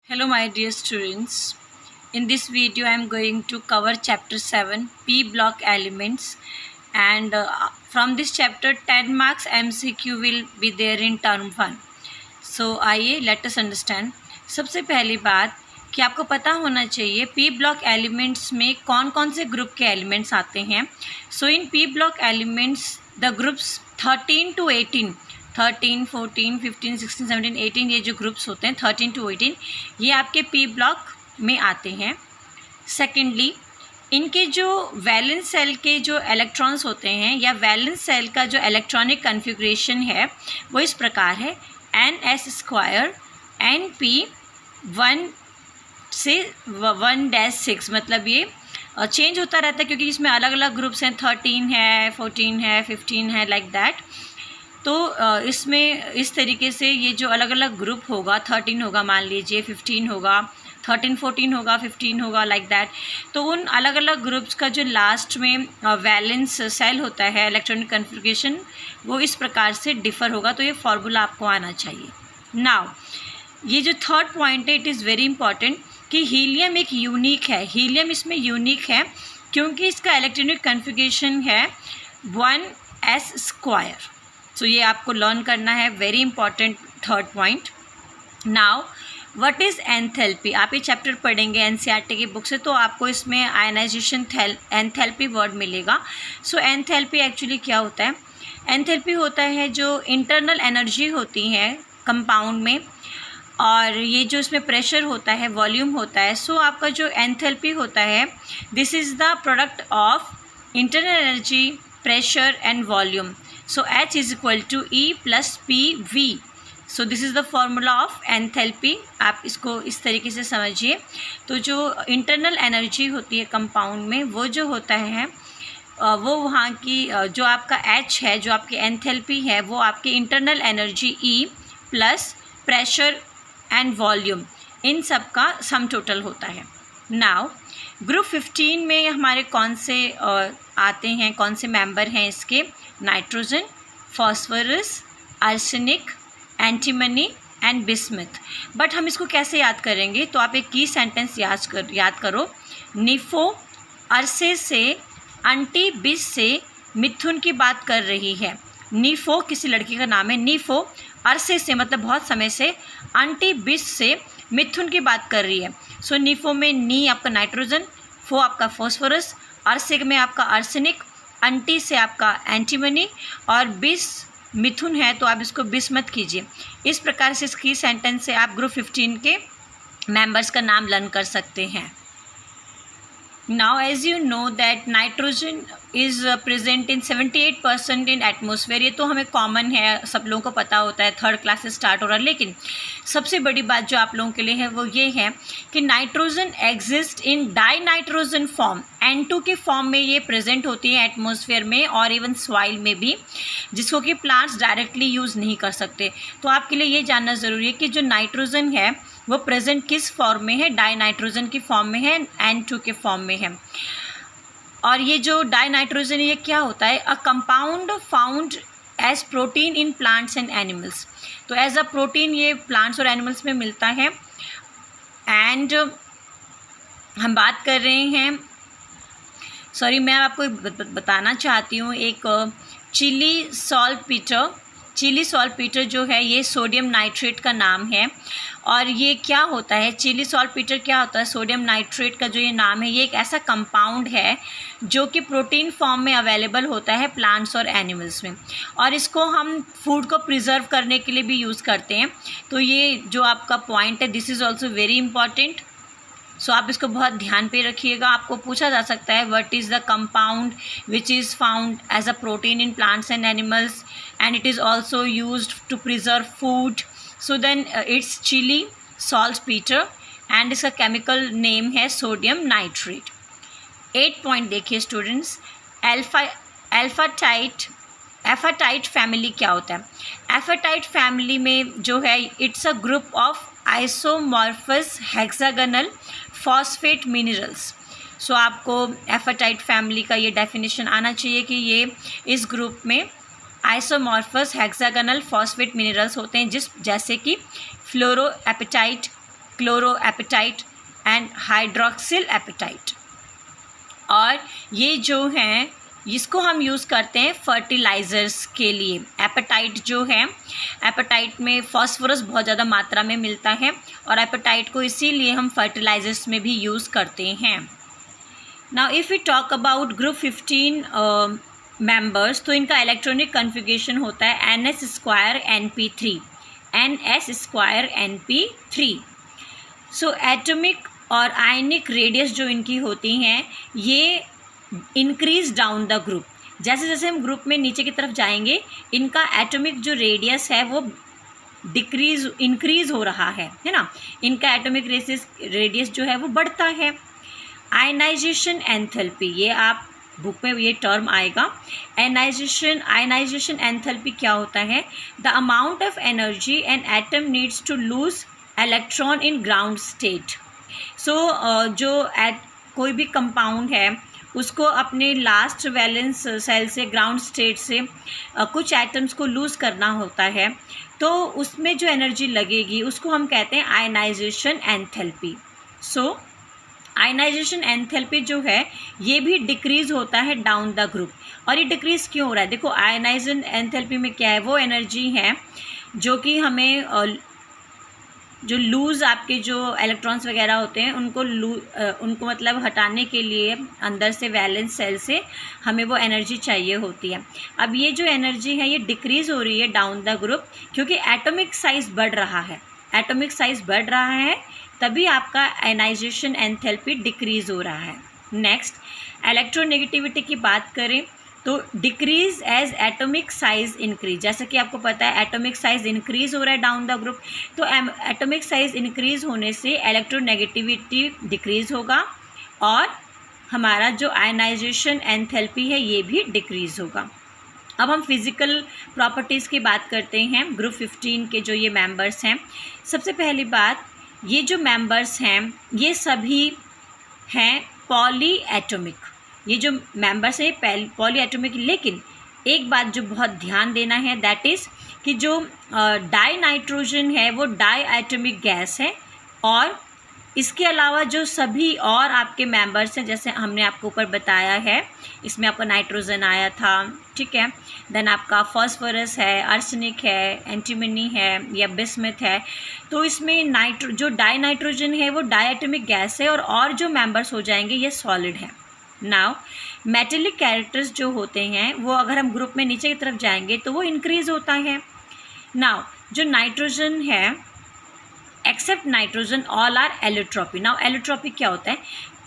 Hello my dear students. In this video I am going to cover chapter 7 P block elements and from this chapter 10 marks MCQ will be there in term 1. So आइए let us understand. सबसे पहली बात कि आपको पता होना चाहिए P block elements में कौन कौन से ग्रुप के एलिमेंट्स आते हैं. So in P block elements the groups 13 to 18 13, 14, 15, 16, 17, 18 ये जो ग्रुप्स होते हैं 13 to 18 ये आपके पी ब्लॉक में आते हैं. सेकेंडली इनके जो वैलेंस सेल के जो इलेक्ट्रॉन्स होते हैं या वैलेंस सेल का जो इलेक्ट्रॉनिक कन्फिग्रेशन है वो इस प्रकार है NS² NP 1 से 1-6 मतलब ये चेंज होता रहता है क्योंकि इसमें अलग अलग ग्रुप्स हैं 13 है 14 है 15 है लाइक दैट. तो इसमें इस तरीके से ये जो अलग अलग ग्रुप होगा 13 होगा मान लीजिए 15 होगा 13 14 होगा 15 होगा लाइक दैट. तो उन अलग अलग ग्रुप्स का जो लास्ट में वैलेंस सेल होता है इलेक्ट्रॉनिक कन्फिग्रेशन वो इस प्रकार से डिफ़र होगा. तो ये फार्मूला आपको आना चाहिए. नाउ ये जो थर्ड पॉइंट है इट इज़ वेरी इंपॉर्टेंट कि हीलियम एक यूनिक है. हीलियम इसमें यूनिक है क्योंकि इसका इलेक्ट्रॉनिक कन्फिग्रेशन है 1s². तो ये आपको लर्न करना है. Very important third point. Now what is enthalpy. आप ये चैप्टर पढ़ेंगे एनसीईआरटी की बुक से तो आपको इसमें आयनाइजेशन एंथैल्पी वर्ड मिलेगा. सो एंथैल्पी एक्चुअली क्या होता है. एंथैल्पी होता है जो इंटरनल एनर्जी होती है कंपाउंड में और ये जो इसमें प्रेशर होता है वॉल्यूम होता है. सो आपका जो एंथैल्पी होता है this is the product of internal energy pressure and volume. So H is equal to E plus PV. So this is the formula of enthalpy. आप इसको इस तरीके से समझिए. तो जो इंटरनल एनर्जी होती है कंपाउंड में वो जो होता है वो वहाँ की जो आपका H है जो आपकी एंथैल्पी है वो आपकी internal energy E plus pressure and volume इन सब का सम टोटल होता है. नाउ ग्रुप 15 में हमारे कौन से आते हैं कौन से मेंबर हैं इसके. Nitrogen phosphorus arsenic antimony and bismuth. But हम इसको कैसे याद करेंगे तो आप एक की सेंटेंस याद करो. निफो अरसे से अंटी बिस से मिथुन की बात कर रही है. निफो किसी लड़की का नाम है. निफो अरसे से मतलब बहुत समय से अंटी बिस से मिथुन की बात कर रही है. सो निफो में नी आपका नाइट्रोजन फो आपका फॉस्फोरस अरसे में आपका आर्सेनिक अंटी से आपका एंटीमनी और बिस मिथुन है तो आप इसको बिस्मथ कीजिए. इस प्रकार से इसकी सेंटेंस से आप ग्रुप 15 के मेंबर्स का नाम लर्न कर सकते हैं. Now as you know that nitrogen is present in 78% in atmosphere. ये तो हमें कॉमन है सब लोगों को पता होता है थर्ड क्लास से स्टार्ट हो रहा है. लेकिन सबसे बड़ी बात जो आप लोगों के लिए है वो ये है कि nitrogen exist in die nitrogen form. N2 के फॉर्म में ये प्रेजेंट होती है एटमॉस्फेयर में और इवन सॉइल में भी जिसको कि प्लांट्स डायरेक्टली यूज़ नहीं कर सकते. तो आपके लिए ये जानना ज़रूरी है कि जो नाइट्रोजन है वो प्रेजेंट किस फॉर्म में है. डाई नाइट्रोजन की फॉर्म में है N2 के फॉर्म में है. और ये जो डाई नाइट्रोजन ये क्या होता है. A compound found as protein in plants and animals. तो एज अ प्रोटीन ये प्लांट्स और एनिमल्स में मिलता है. एंड हम बात कर रहे हैं सॉरी मैं आपको बताना चाहती हूँ एक चिली सॉल्टपीटर जो है ये सोडियम नाइट्रेट का नाम है. और ये क्या होता है चिली सॉल्टपीटर क्या होता है. सोडियम नाइट्रेट का जो ये नाम है ये एक ऐसा कंपाउंड है जो कि प्रोटीन फॉर्म में अवेलेबल होता है प्लांट्स और एनिमल्स में और इसको हम फूड को प्रिजर्व करने के लिए भी यूज़ करते हैं. तो ये जो आपका पॉइंट है this is also very important. So आप इसको बहुत ध्यान पे रखिएगा. आपको पूछा जा सकता है what is the compound which is found as a protein in plants and animals and it is also used to preserve food. So then it's Chile saltpetre and इसका केमिकल नेम है सोडियम नाइट्रेट. 8 पॉइंट देखिए students. Apatite family क्या होता है. Apatite family में जो है it's a group of isomorphous hexagonal phosphate minerals. So आपको एफाटाइट फैमिली का ये डेफिनेशन आना चाहिए कि ये इस ग्रुप में आइसोमॉर्फस हेक्सागोनल फॉस्फेट मिनरल्स होते हैं जैसे कि फ्लोरोएपेटाइट क्लोरोएपेटाइट एंड हाइड्रोक्सिल एपेटाइट। और ये जो हैं इसको हम यूज़ करते हैं फर्टिलाइज़र्स के लिए। एपेटाइट जो है, एपेटाइट में फॉस्फोरस बहुत ज़्यादा मात्रा में मिलता है और एपेटाइट को इसीलिए हम फर्टिलाइज़र्स में भी यूज़ करते हैं। Now if we talk about group 15 members, तो इनका इलेक्ट्रॉनिक कन्फिगरेशन होता है NS² NP3, NS² NP3। So atomic और आयनिक रेडियस जो इनकी होती हैं ये इंक्रीज डाउन द ग्रुप। जैसे जैसे हम ग्रुप में नीचे की तरफ जाएंगे इनका एटॉमिक जो रेडियस है वो इंक्रीज हो रहा है ना, इनका एटॉमिक रेडियस जो है वो बढ़ता है। आयनाइजेशन एंथैल्पी, ये आप बुक में ये टर्म आएगा। आयनाइजेशन एंथैल्पी क्या होता है? The amount of energy an atom needs to lose electron in ground state. So कोई भी कंपाउंड है उसको अपने लास्ट वैलेंस सेल से, ग्राउंड स्टेट से कुछ एटम्स को लूज़ करना होता है, तो उसमें जो एनर्जी लगेगी उसको हम कहते हैं आयनाइजेशन एंथैल्पी। सो आयनाइजेशन एंथैल्पी जो है ये भी डिक्रीज़ होता है डाउन द ग्रुप। और ये डिक्रीज़ क्यों हो रहा है? देखो आयनाइजेशन एंथैल्पी में क्या है, वो एनर्जी है जो कि हमें जो लूज़ आपके जो इलेक्ट्रॉन्स वगैरह होते हैं उनको मतलब हटाने के लिए अंदर से वैलेंस सेल से हमें वो एनर्जी चाहिए होती है। अब ये जो एनर्जी है ये डिक्रीज़ हो रही है डाउन द ग्रुप क्योंकि एटॉमिक साइज़ बढ़ रहा है। एटॉमिक साइज़ बढ़ रहा है तभी आपका आयनाइजेशन एंथैल्पी डिक्रीज़ हो रहा है। नेक्स्ट, इलेक्ट्रोनेगेटिविटी की बात करें तो decrease as atomic size increase. जैसा कि आपको पता है एटॉमिक साइज़ इंक्रीज़ हो रहा है डाउन द ग्रुप, तो एटॉमिक साइज़ इंक्रीज़ होने से इलेक्ट्रोनेगेटिविटी डिक्रीज़ होगा और हमारा जो आयनाइजेशन एंथैल्पी है ये भी डिक्रीज़ होगा। अब हम फिज़िकल प्रॉपर्टीज़ की बात करते हैं ग्रुप 15 के जो ये मेंबर्स हैं। सबसे पहली बात, ये जो मेंबर्स हैं ये सभी हैं पॉली एटॉमिक। ये जो मेंबर्स हैं पॉली एटॉमिक, लेकिन एक बात जो बहुत ध्यान देना है दैट इज़ कि जो डाई नाइट्रोजन है वो डाई एटॉमिक गैस है और इसके अलावा जो सभी और आपके मेंबर्स हैं जैसे हमने आपको ऊपर बताया है, इसमें आपका नाइट्रोजन आया था, ठीक है, देन आपका फॉस्फोरस है, आर्सेनिक है, एंटीमनी है या बिस्मथ है, तो इसमें जो डाई नाइट्रोजन है वो डाई एटॉमिक गैस है और जो मेंबर्स हो जाएंगे ये सॉलिड है। नाउ मेटेलिक कैरेक्टर्स जो होते हैं वो अगर हम ग्रुप में नीचे की तरफ जाएंगे तो वो इंक्रीज़ होता है। नाउ जो नाइट्रोजन है, except nitrogen all are allotropy. Now allotropy क्या होता है?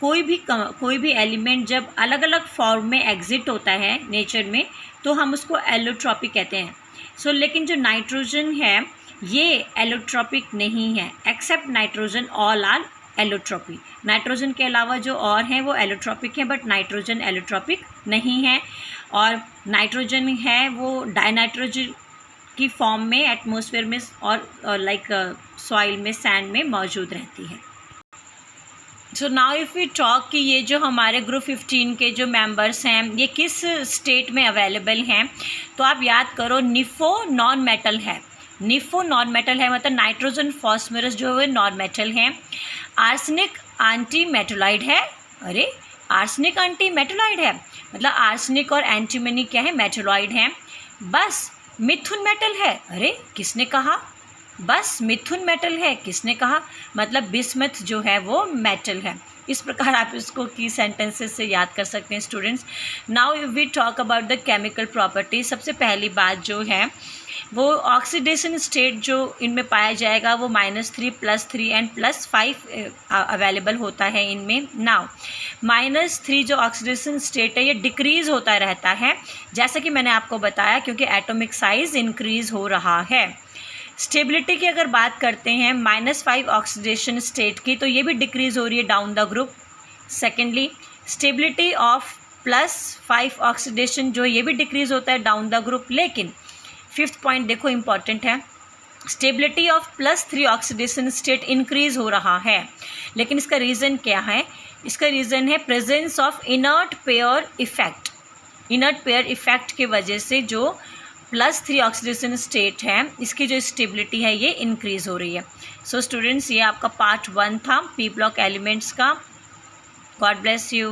कोई भी एलिमेंट जब अलग अलग फॉर्म में एग्जिट होता है नेचर में तो हम उसको एलोट्रॉपी कहते हैं। सो लेकिन जो नाइट्रोजन है ये एलोट्रॉपिक नहीं है, except nitrogen all are allotropy. Nitrogen के अलावा जो और हैं वो एलोट्रॉपिक हैं बट नाइट्रोजन एलोट्रॉपिक नहीं है। और नाइट्रोजन है वो डाइनाइट्रोजन की फॉर्म में एटमॉस्फेयर में और लाइक सॉइल में, सैंड में मौजूद रहती है। So now if we talk कि ये जो हमारे ग्रुप 15 के जो मेंबर्स हैं ये किस स्टेट में अवेलेबल हैं, तो आप याद करो निफो नॉन मेटल है। निफो नॉन मेटल है मतलब नाइट्रोजन फॉस्फोरस जो है नॉन मेटल हैं। आर्सेनिक एंटी मेटोलाइड है। अरे आर्सेनिक एंटी मेटोलाइड है मतलब आर्सेनिक और एंटीमनी क्या है? मेटोलाइड हैं। बस मिथुन मेटल है। अरे किसने कहा? बस मिथुन मेटल है। किसने कहा? मतलब बिस्मथ जो है वो मेटल है। इस प्रकार आप इसको की सेंटेंसेस से याद कर सकते हैं students. Now we talk about the chemical properties. सबसे पहली बात जो है वो ऑक्सीडेशन स्टेट जो इनमें पाया जाएगा वो -3 +3 एंड +5 अवेलेबल होता है इनमें। नाउ -3 जो ऑक्सीडेशन स्टेट है ये डिक्रीज़ होता रहता है जैसा कि मैंने आपको बताया क्योंकि एटॉमिक साइज़ इंक्रीज़ हो रहा है। स्टेबिलिटी की अगर बात करते हैं -5 ऑक्सीडेशन स्टेट की तो ये भी डिक्रीज़ हो रही है down the group. Secondly stability of +5 oxidation जो ये भी डिक्रीज़ होता है डाउन द ग्रुप। लेकिन 5th पॉइंट देखो इम्पॉर्टेंट है, stability of +3 oxidation state increase हो रहा है। लेकिन इसका रीज़न क्या है? इसका रीज़न है presence of inert pair effect. Inert pair effect की वजह से जो +3 ऑक्सीडेशन स्टेट है, इसकी जो स्टेबिलिटी है ये इंक्रीज़ हो रही है। सो स्टूडेंट्स, ये आपका पार्ट 1 था पी ब्लॉक एलिमेंट्स का। God bless you.